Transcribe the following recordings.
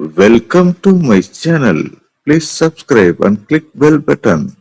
Welcome to my channel. Please subscribe and click bell button.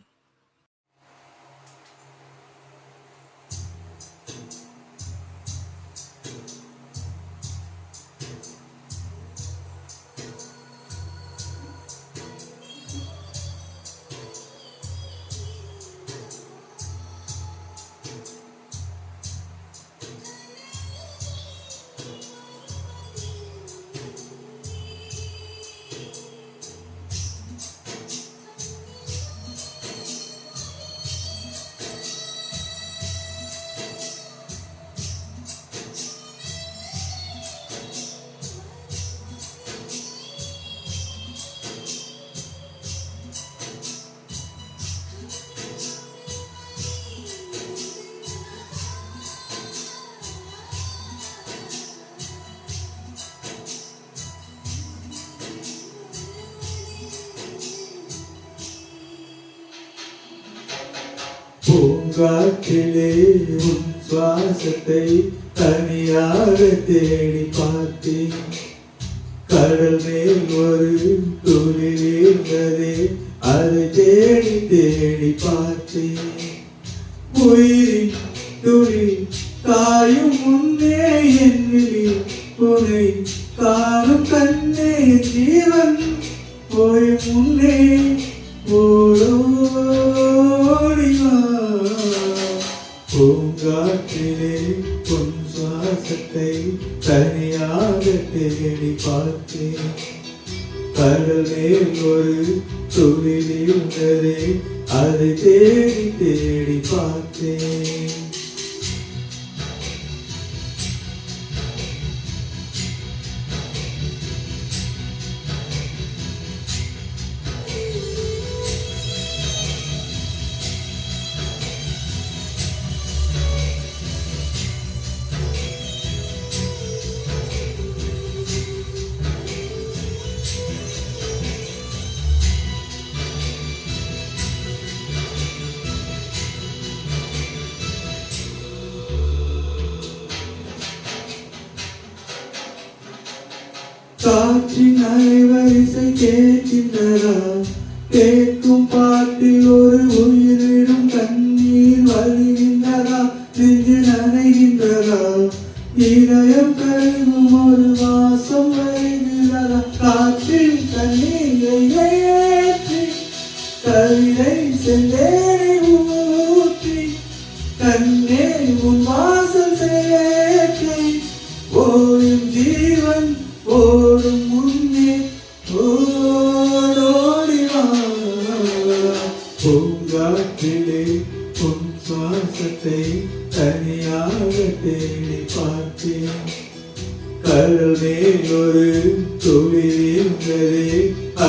பூங்காற்றிலே உன் சுவாசத்தை தனியாக தேடி பார்த்தேன். கடல் மேல் ஒரு துளி வீழ்ந்ததே, அதை தேடி தேடி பார்த்தேன். உயிரின் துளி காயும் முன்னே என் விழி உனை காணும் கண்ணே, ஜீவன் போய் முன்னே ஓடிவா. பூங்காற்றிலே பொன் சுவாசத்தை தனியாக தேடி பார்த்தேன். கடல் மேல் ஒரு துளி வீழ்ந்ததே, அதை தேடி தேடி பார்த்தேன். காற்றின் அலைவரிசை கேட்கின்றதா? கேட்கும் பாட்டில் ஒரு உயிரிடும் கண்ணீர் வழிகின்றதா? நெஞ்சு நனைகின்றதா? இதயம் கருகும் ஒரு வாசம் வருகிறதா? காற்றில் கண்ணீரை ஏற்றி கவிதை செந்தேனை ஊற்றி கண்ணே உன் வாசல் சேர்த்தி ஓடும் ஜீவன் ஓடும் முன்னே ஓடோடிவா. பூங்காற்றிலே உன் சுவாசத்தை தனியாக தேடி பார்த்தேன். கடல் மேல் ஒரு துளி வீழ்ந்ததே,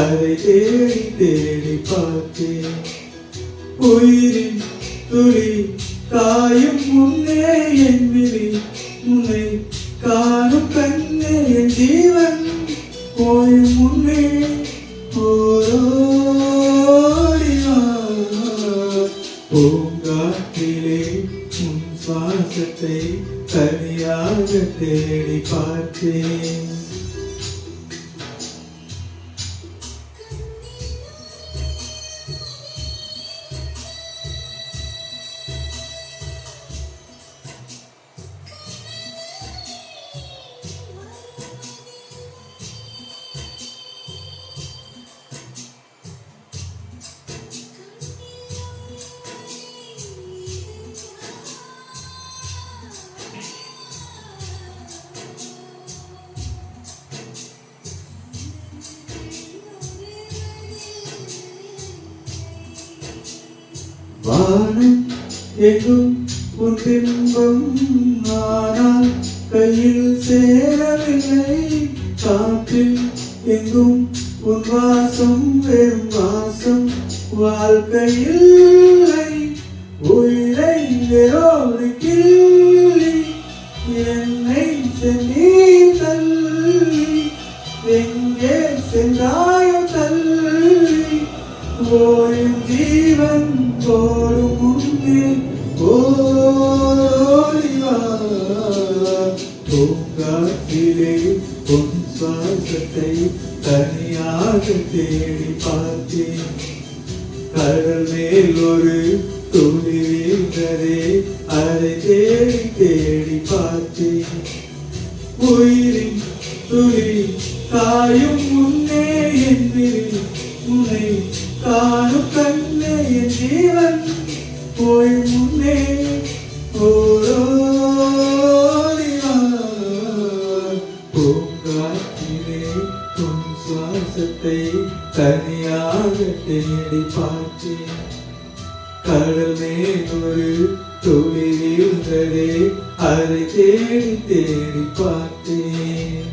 அதை தேடி தேடி பார்த்தேன். உயிரின் துளி காயும் முன்னே என் விழி உன்னை காணும் கண்ணே, என் ஜீவன் போய் முன்னே ஓடிவா. பூங்காற்றிலே உன் சுவாசத்தை தனியாக தேடி பார்த்தேன். வானம் எங்கும் உன் பிம்பம், ஆனால் கையில் சேரவில்லை. காற்றில் எங்கும் உன் வாசம், வெறும் வாசம் வாழ்க்கையில்லை. உயிரை வேரோடு கிள்ளி என்னை சென்றி தள்ளி, எங்கே சென்றாயோ தள்ளி ஓடும் ஜீவன் ஓடும் முன்னே ஓடிவா. பூங்காற்றிலே பொன் சுவாசத்தை தனியாக தேடி பார்த்தேன். கடல் மேல் ஒரு துளி வீழ்ந்ததே, அதை தேடி தேடி பார்த்தேன். உயிரின் துளி காயும் முன்னே என் விழி உன்னை காணும் கண்ணே, என் ஜீவன் போய் முன்னே பூங்காற்றிலே உன் சுவாசத்தை தனியாக தேடி பார்த்தேன். கடல் மேல் ஒரு துளி வீழ்ந்ததே, அதை தேடி தேடி பார்த்தேன்.